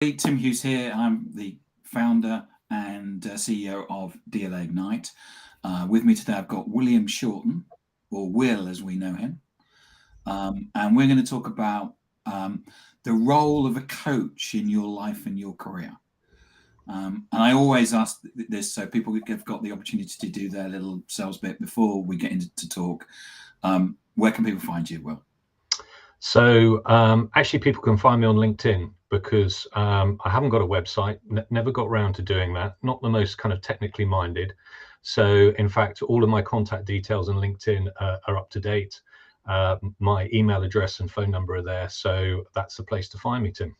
Tim Hughes here. I'm the founder and CEO of DLA Ignite. With me today, I've got William Shorten, or Will as we know him. And we're going to talk about the role of a coach in your life and your career. And I always ask this so people have got the opportunity to do their little sales bit before we get into talk. Where can people find you, Will? So actually people can find me on LinkedIn because I haven't got a website, never got around to doing that, not the most kind of technically minded. So in fact, all of my contact details on LinkedIn are up to date. My email address and phone number are there. So that's the place to find me, Tim.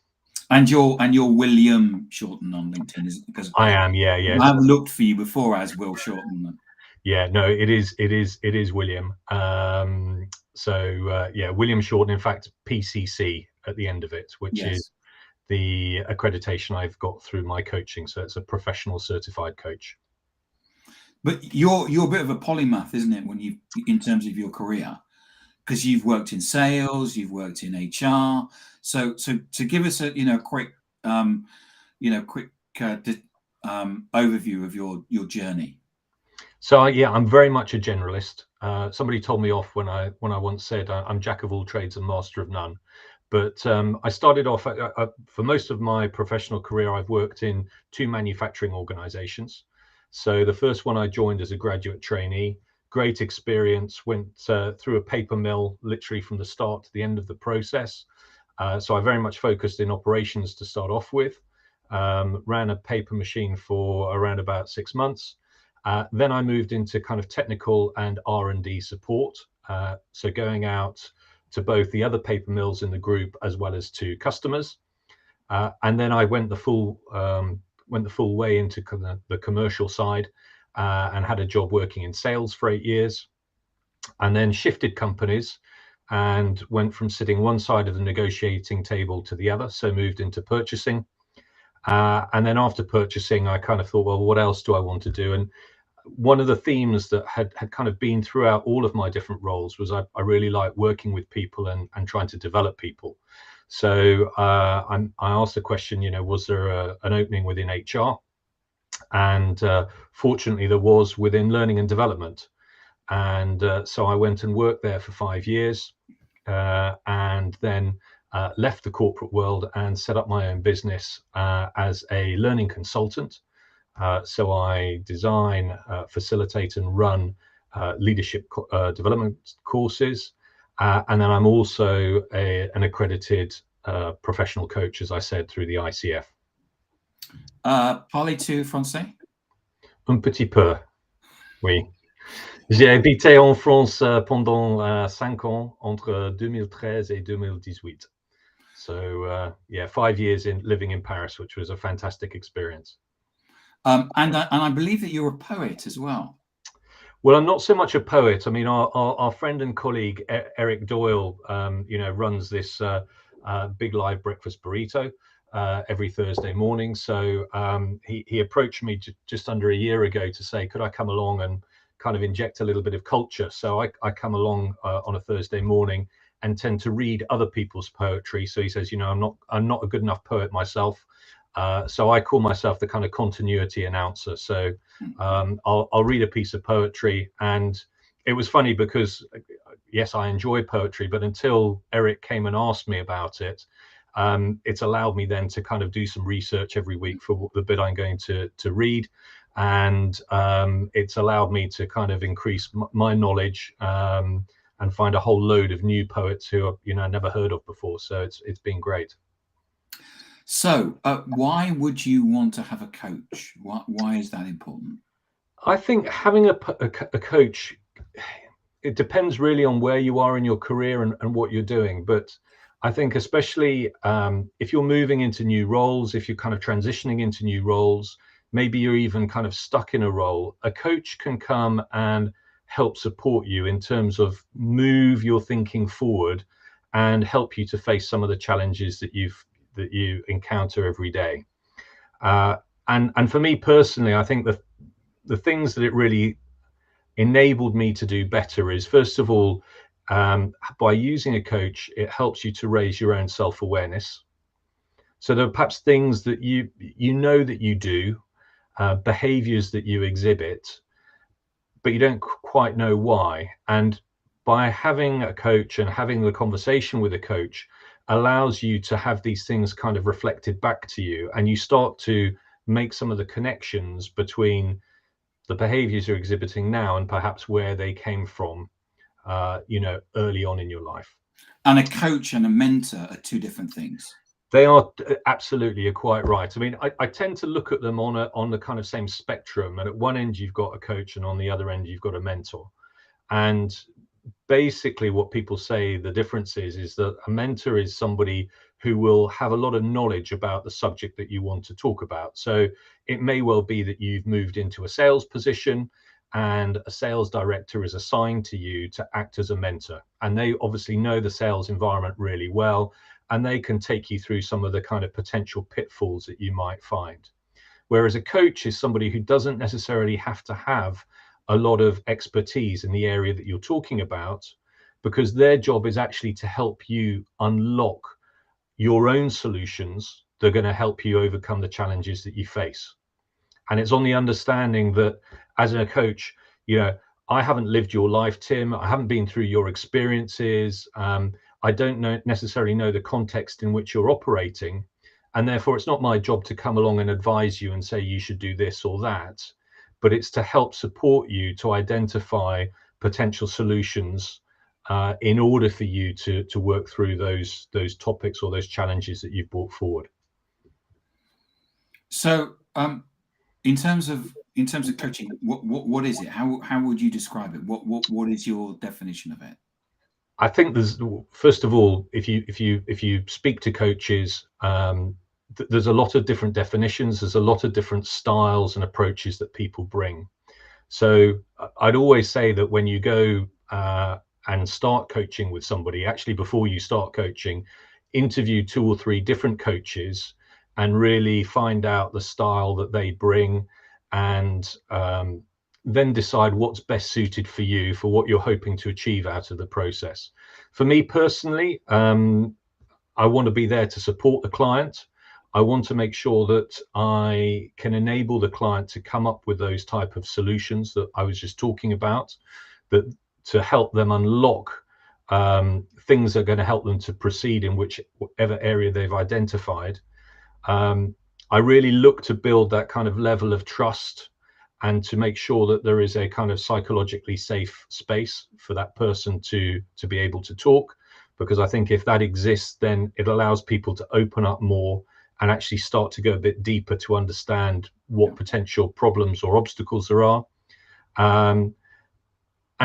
And you're William Shorten on LinkedIn, is it? Because I am, yeah. I've looked for you before as Will Shorten. Yeah, no, it is William. Yeah, William Shorten, in fact, PCC at the end of it, which is the accreditation I've got through my coaching. So it's a professional certified coach. But you're a bit of a polymath, isn't it, when in terms of your career? Because you've worked in sales, you've worked in HR. So to give us a quick overview of your journey. So yeah, I'm very much a generalist. Somebody told me off when I once said I'm jack of all trades and master of none. But I started off for most of my professional career, I've worked in 2 manufacturing organizations. So the first one I joined as a graduate trainee, great experience, went through a paper mill literally from the start to the end of the process. So I very much focused in operations to start off with, ran a paper machine for around about 6 months. Then I moved into kind of technical and R&D support. So going out to both the other paper mills in the group as well as to customers. And then I went the full way into the commercial side and had a job working in sales for 8 years, and then shifted companies and went from sitting one side of the negotiating table to the other. So moved into purchasing. And then after purchasing, I kind of thought, well, what else do I want to do? And one of the themes that had kind of been throughout all of my different roles was I really like working with people and trying to develop people. So I asked the question, was there an opening within HR? And fortunately, there was within learning and development. And so I went and worked there for 5 years and then left the corporate world and set up my own business as a learning consultant. So I design, facilitate and run leadership development courses. And then I'm also an accredited professional coach, as I said, through the ICF. Parlez-vous français? Un petit peu, oui. J'ai habité en France pendant 5 ans, entre 2013 et 2018. So yeah, 5 years living in Paris, which was a fantastic experience. And I believe that you're a poet as well. Well, I'm not so much a poet. I mean, our friend and colleague Eric Doyle, runs this big live breakfast burrito every Thursday morning. So he approached me just under a year ago to say, could I come along and kind of inject a little bit of culture? So I come along on a Thursday morning and tend to read other people's poetry. So he says, I'm not a good enough poet myself. So I call myself the kind of continuity announcer. So I'll read a piece of poetry. And it was funny because, yes, I enjoy poetry, but until Eric came and asked me about it, it's allowed me then to kind of do some research every week for the bit I'm going to read. And it's allowed me to kind of increase my knowledge and find a whole load of new poets who I've never heard of before. So it's been great. So why would you want to have a coach? Why is that important? I think having a coach, it depends really on where you are in your career and what you're doing. But I think especially if you're moving into new roles, if you're kind of transitioning into new roles, maybe you're even kind of stuck in a role, a coach can come and help support you in terms of move your thinking forward and help you to face some of the challenges that you encounter every day. And for me personally, I think the things that it really enabled me to do better is, first of all, by using a coach, it helps you to raise your own self-awareness. So there are perhaps things that you know that you do, behaviors that you exhibit, but you don't quite know why. And by having a coach and having the conversation with a coach allows you to have these things kind of reflected back to you, and you start to make some of the connections between the behaviors you're exhibiting now and perhaps where they came from, early on in your life. And a coach and a mentor are two different things. They are absolutely, you're quite right. I mean, I tend to look at them on the kind of same spectrum, and at one end you've got a coach and on the other end you've got a mentor. And basically what people say the difference is that a mentor is somebody who will have a lot of knowledge about the subject that you want to talk about. So it may well be that you've moved into a sales position and a sales director is assigned to you to act as a mentor, and they obviously know the sales environment really well, and they can take you through some of the kind of potential pitfalls that you might find. Whereas a coach is somebody who doesn't necessarily have to have a lot of expertise in the area that you're talking about, because their job is actually to help you unlock your own solutions that are going to help you overcome the challenges that you face. And it's on the understanding that as a coach, I haven't lived your life, Tim. I haven't been through your experiences. I don't necessarily know the context in which you're operating. And therefore, it's not my job to come along and advise you and say you should do this or that, but it's to help support you to identify potential solutions in order for you to work through those topics or those challenges that you've brought forward. So, in terms of coaching, what is it? How would you describe it? What is your definition of it? I think first of all, if you speak to coaches, there's a lot of different definitions. There's a lot of different styles and approaches that people bring. So I'd always say that when you go and start coaching with somebody, actually before you start coaching, interview 2 or 3 different coaches and really find out the style that they bring, and then decide what's best suited for you, for what you're hoping to achieve out of the process. For me personally, I want to be there to support the client. I want to make sure that I can enable the client to come up with those type of solutions that I was just talking about, that to help them unlock things that are going to help them to proceed in whichever area they've identified. I really look to build that kind of level of trust and to make sure that there is a kind of psychologically safe space for that person to be able to talk, because I think if that exists, then it allows people to open up more and actually start to go a bit deeper to understand what potential problems or obstacles there are. And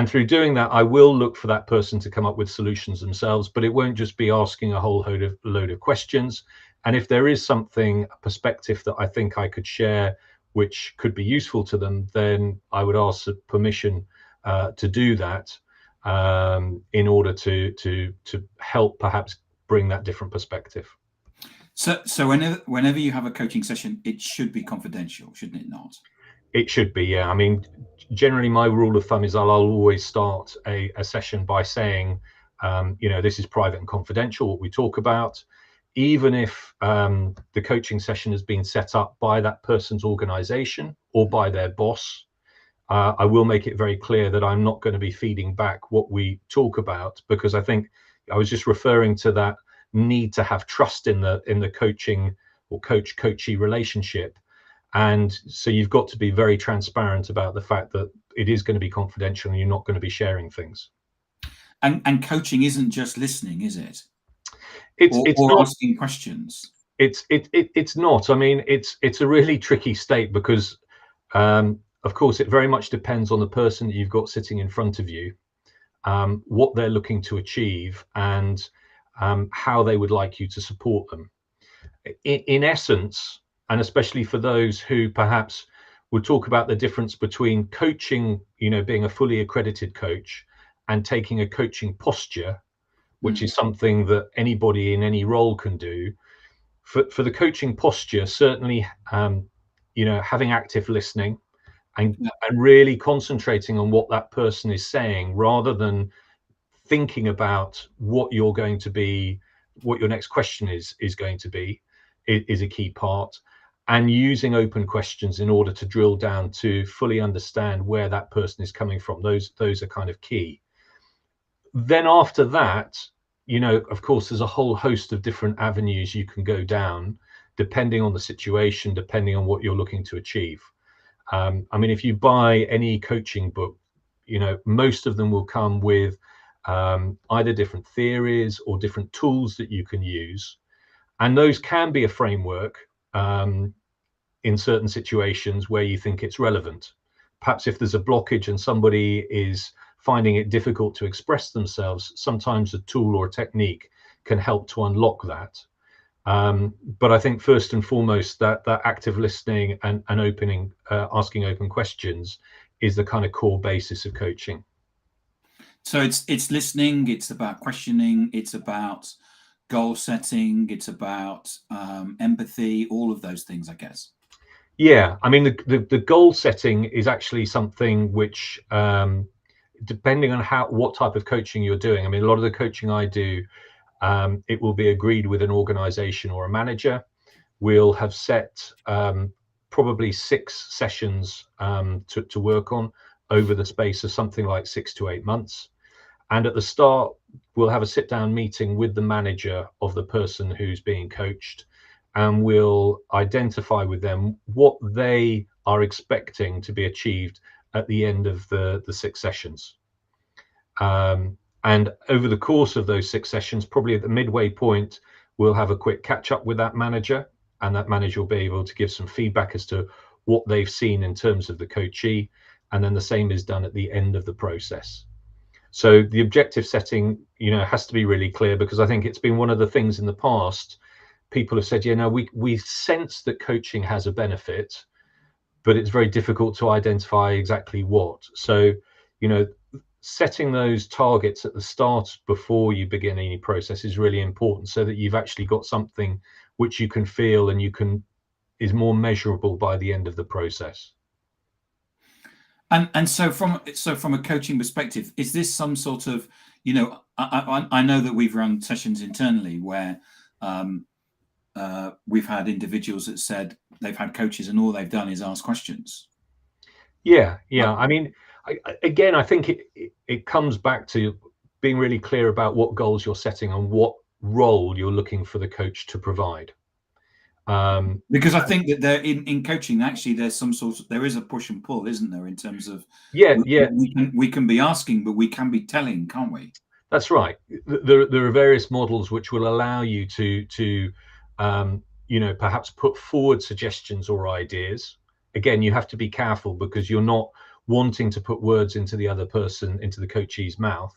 through doing that, I will look for that person to come up with solutions themselves, but it won't just be asking a whole load of questions. And if there is something, a perspective that I think I could share, which could be useful to them, then I would ask permission to do that in order to help perhaps bring that different perspective. So whenever you have a coaching session, it should be confidential, shouldn't it not? It should be, yeah. I mean, generally my rule of thumb is I'll always start a session by saying, this is private and confidential, what we talk about. Even if the coaching session has been set up by that person's organization or by their boss, I will make it very clear that I'm not going to be feeding back what we talk about, because I think I was just referring to that need to have trust in the coaching or coach-coachee relationship. And so you've got to be very transparent about the fact that it is going to be confidential and you're not going to be sharing things. And coaching isn't just listening, is it? It's or not asking questions. It's not. I mean, it's a really tricky state, because of course it very much depends on the person that you've got sitting in front of you, what they're looking to achieve, and how they would like you to support them. In essence, and especially for those who perhaps would talk about the difference between coaching, being a fully accredited coach, and taking a coaching posture, which is something that anybody in any role can do. For the coaching posture, certainly, having active listening and really concentrating on what that person is saying, rather than thinking about what your next question is going to be. is a key part, and using open questions in order to drill down to fully understand where that person is coming from. Those are kind of key. Then after that, of course, there's a whole host of different avenues you can go down, depending on the situation, depending on what you're looking to achieve. I mean, if you buy any coaching book, most of them will come with either different theories or different tools that you can use. And those can be a framework in certain situations where you think it's relevant. Perhaps if there's a blockage and somebody is finding it difficult to express themselves, sometimes a tool or a technique can help to unlock that. But I think first and foremost that active listening and asking open questions is the kind of core basis of coaching. So it's listening, it's about questioning, it's about goal setting, it's about empathy, all of those things, I guess. Yeah, I mean the goal setting is actually something which, depending on what type of coaching you're doing. I mean, a lot of the coaching I do, it will be agreed with an organization or a manager. We'll have set probably 6 sessions to work on over the space of something like 6 to 8 months. And at the start, we'll have a sit down meeting with the manager of the person who's being coached, and we'll identify with them what they are expecting to be achieved at the end of the 6 sessions. And over the course of those 6 sessions, probably at the midway point, we'll have a quick catch up with that manager, and that manager will be able to give some feedback as to what they've seen in terms of the coachee. And then the same is done at the end of the process. So the objective setting, has to be really clear, because I think it's been one of the things in the past. People have said, we sense that coaching has a benefit, but it's very difficult to identify exactly what. So, setting those targets at the start before you begin any process is really important, so that you've actually got something which you can feel and is more measurable by the end of the process. And so from a coaching perspective, is this some sort of, I know that we've run sessions internally where we've had individuals that said they've had coaches and all they've done is ask questions. Yeah. I mean, I think it comes back to being really clear about what goals you're setting and what role you're looking for the coach to provide. Because I think that there in coaching, actually, there is a push and pull, isn't there, in terms of we can be asking, but we can be telling, can't we? That's right. There are various models which will allow you to perhaps put forward suggestions or ideas. Again, you have to be careful, because you're not wanting to put words into the other person, into the coachee's mouth.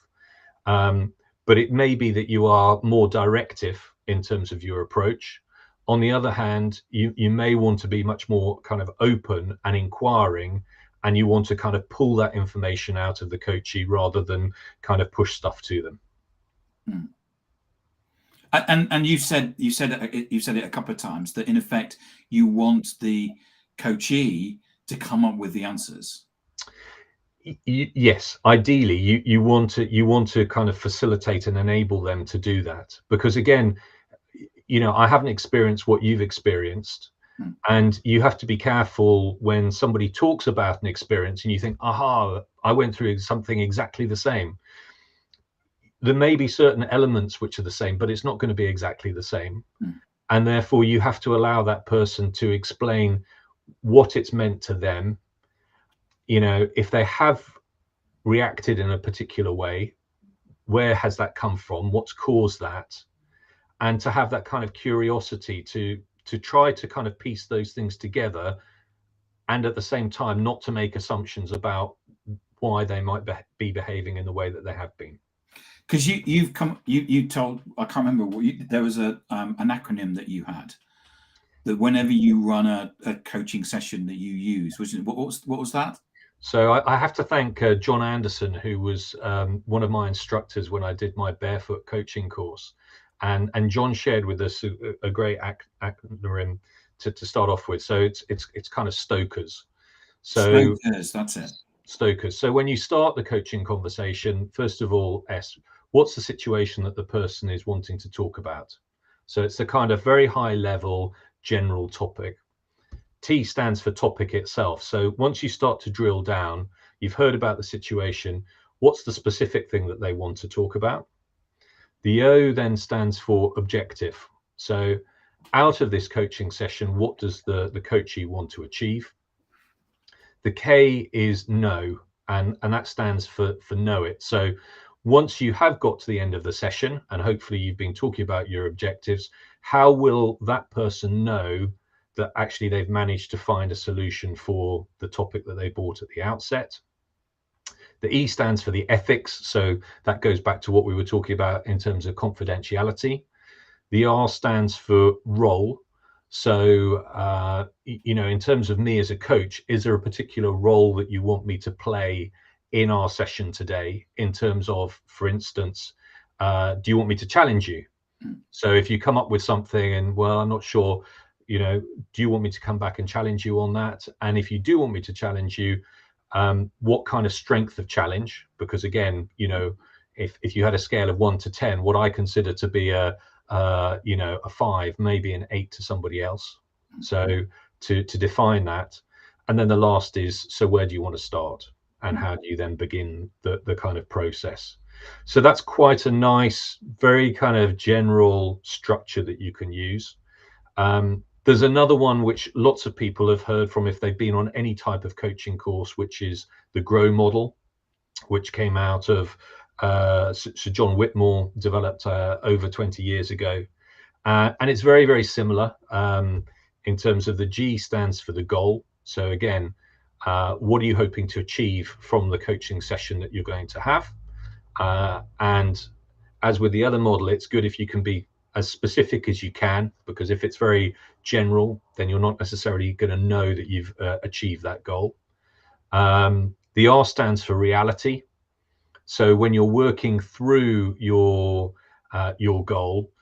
But it may be that you are more directive in terms of your approach. On the other hand, you may want to be much more kind of open and inquiring, and you want to kind of pull that information out of the coachee rather than kind of push stuff to them. And you said it a couple of times that in effect you want the coachee to come up with the answers. Yes, ideally you want to kind of facilitate and enable them to do that, because again, I haven't experienced what you've experienced. And you have to be careful when somebody talks about an experience and you think, aha, I went through something exactly the same. There may be certain elements which are the same, but it's not going to be exactly the same. And therefore you have to allow that person to explain what it's meant to them. If they have reacted in a particular way, where has that come from? What's caused that? And to have that kind of curiosity to try to kind of piece those things together, and at the same time not to make assumptions about why they might be behaving in the way that they have been. Because you told, I can't remember there was an acronym that you had that whenever you run a coaching session that you use, what was that? So I have to thank John Anderson, who was one of my instructors when I did my barefoot coaching course. And John shared with us a great acronym to start off with. So it's kind of Stokers. So Stokers, that's it. Stokers. So when you start the coaching conversation, first of all, what's the situation that the person is wanting to talk about? So it's the kind of very high level general topic. T stands for topic itself. So once you start to drill down, you've heard about the situation. What's the specific thing that they want to talk about? The O then stands for objective. So out of this coaching session, what does the coachee want to achieve? The K is know, and that stands for know it. So once you have got to the end of the session, and hopefully you've been talking about your objectives, how will that person know that actually they've managed to find a solution for the topic that they brought at the outset? The E stands for the ethics. So that goes back to what we were talking about in terms of confidentiality. The R stands for role. So, in terms of me as a coach, is there a particular role that you want me to play in our session today in terms of, for instance, do you want me to challenge you? So if you come up with something and, well, I'm not sure, do you want me to come back and challenge you on that? And if you do want me to challenge you, what kind of strength of challenge? Because again, if you had a scale of 1 to 10, what I consider to be a 5, maybe an 8 to somebody else. So to define that. And then the last is, so where do you want to start? And how do you then begin the kind of process? So that's quite a nice, very kind of general structure that you can use. There's another one which lots of people have heard from if they've been on any type of coaching course, which is the GROW model, which came out of Sir John Whitmore, developed over 20 years ago. And it's very, very similar in terms of the G stands for the goal. So again, what are you hoping to achieve from the coaching session that you're going to have? And as with the other model, it's good if you can be as specific as you can, because if it's very general, then you're not necessarily going to know that you've achieved that goal. The R stands for reality. So when you're working through your goal,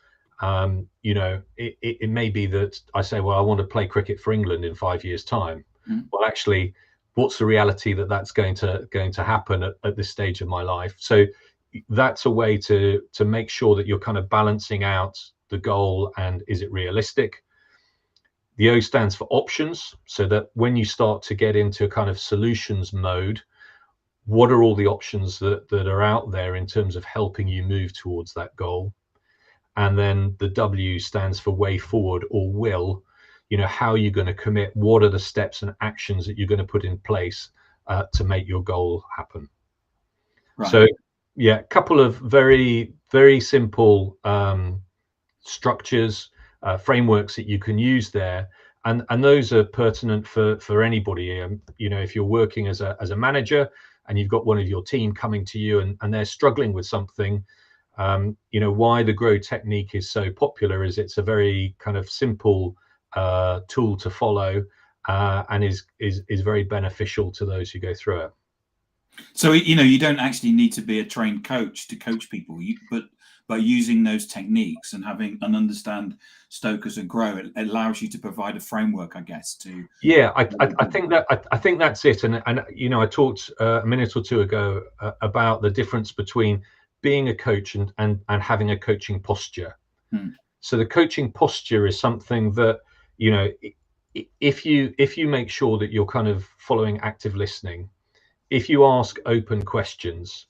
it may be that I say, well, I want to play cricket for England in 5 years' time. Well, actually, what's the reality that that's going to happen at this stage of my life? So that's a way to make sure that you're kind of balancing out the goal and is it realistic. The O stands for options, so that when you start to get into a kind of solutions mode, what are all the options that are out there in terms of helping you move towards that goal? And then the W stands for way forward, or will. How are you going to commit? What are the steps and actions that you're going to put in place to make your goal happen? Right. So yeah, a couple of very, very simple structures, frameworks that you can use there. And those are pertinent for anybody. If you're working as a manager and you've got one of your team coming to you and they're struggling with something, why the GROW technique is so popular is it's a very kind of simple tool to follow and is very beneficial to those who go through it. So, you don't actually need to be a trained coach to coach people, but by using those techniques and having and understand Stoker's and GROW, it allows you to provide a framework, I guess, to. Yeah, I think that's it. And I talked a minute or two ago about the difference between being a coach and having a coaching posture. So the coaching posture is something that, if you make sure that you're kind of following active listening, if you ask open questions,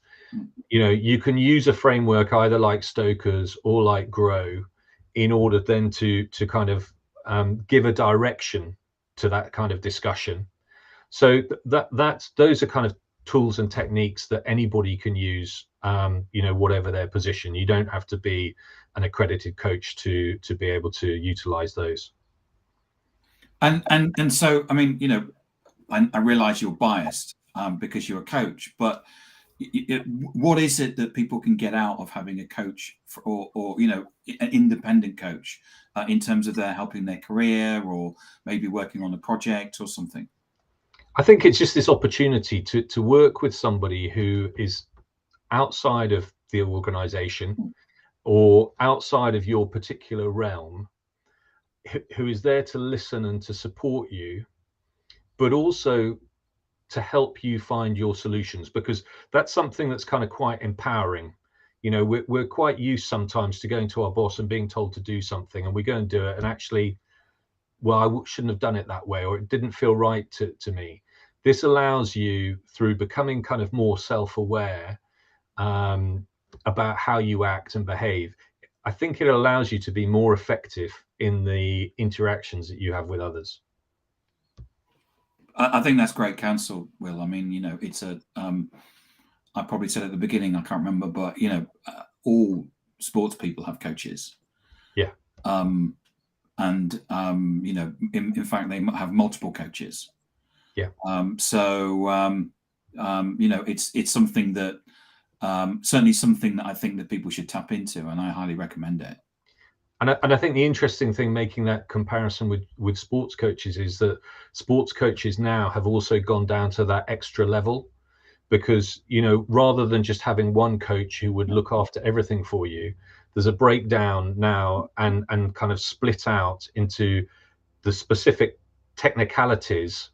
you can use a framework either like Stoker's or like GROW in order then to kind of give a direction to that kind of discussion. So those are kind of tools and techniques that anybody can use, whatever their position. You don't have to be an accredited coach to be able to utilize those. And so, I mean, I realize you're biased because you're a coach, but what is it that people can get out of having a coach or an independent coach in terms of their helping their career or maybe working on a project or something? I think it's just this opportunity to work with somebody who is outside of the organization or outside of your particular realm, who is there to listen and to support you, but also to help you find your solutions, because that's something that's kind of quite empowering. You know, we're quite used sometimes to going to our boss and being told to do something, and we go and do it, and actually, well, I shouldn't have done it that way, or it didn't feel right to me. This allows you, through becoming kind of more self-aware about how you act and behave, I think it allows you to be more effective in the interactions that you have with others. I think that's great counsel, Will. I mean, you know, it's I probably said at the beginning, I can't remember, but you know, all sports people have coaches. Yeah. And you know, in fact, they have multiple coaches. Yeah. You know, it's something that certainly something that I think that people should tap into, and I highly recommend it. And I think the interesting thing making that comparison with sports coaches is that sports coaches now have also gone down to that extra level, because, you know, rather than just having one coach who would look after everything for you, there's a breakdown now and kind of split out into the specific technicalities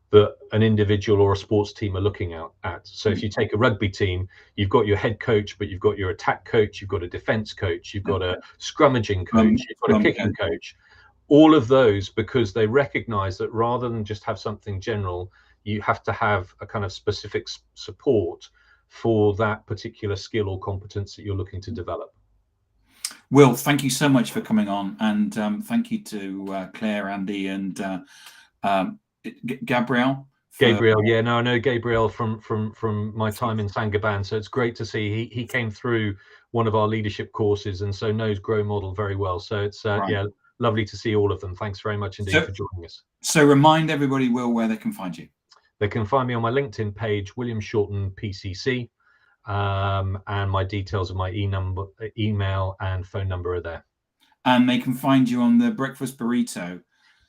that an individual or a sports team are looking at. So if you take a rugby team, you've got your head coach, but you've got your attack coach, you've got a defense coach, you've got a scrummaging coach, you've got a kicking coach, all of those, because they recognize that rather than just have something general, you have to have a kind of specific support for that particular skill or competence that you're looking to develop. Will, thank you so much for coming on, and thank you to Claire, Andy, and Gabriel. Gabriel, yeah, no, I know Gabriel from my time in Saint-Gobain, so it's great to see he came through one of our leadership courses, and so knows Grow Model very well. So it's right. Yeah, lovely to see all of them. Thanks very much indeed for joining us. So remind everybody, Will, where they can find you. They can find me on my LinkedIn page, William Shorten PCC, and my details of my email and phone number are there. And they can find you on the Breakfast Burrito.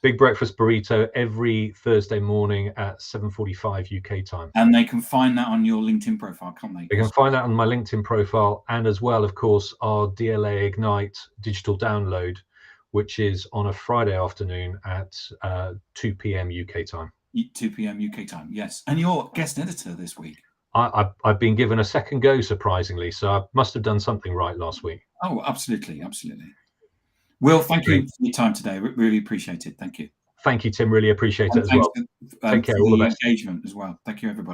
Big Breakfast Burrito every Thursday morning at 7:45 UK time. And they can find that on your LinkedIn profile, can't they? They can find that on my LinkedIn profile, and as well, of course, our DLA Ignite digital download, which is on a Friday afternoon at 2 p.m. UK time. 2 p.m. UK time, yes. And you're guest editor this week. I've been given a second go, surprisingly, so I must have done something right last week. Oh, absolutely, absolutely. Will, thank you for your time today. Really appreciate it. Thank you. Thank you, Tim. Really appreciate it as well. Take care. All the best. Engagement as well. Thank you, everybody.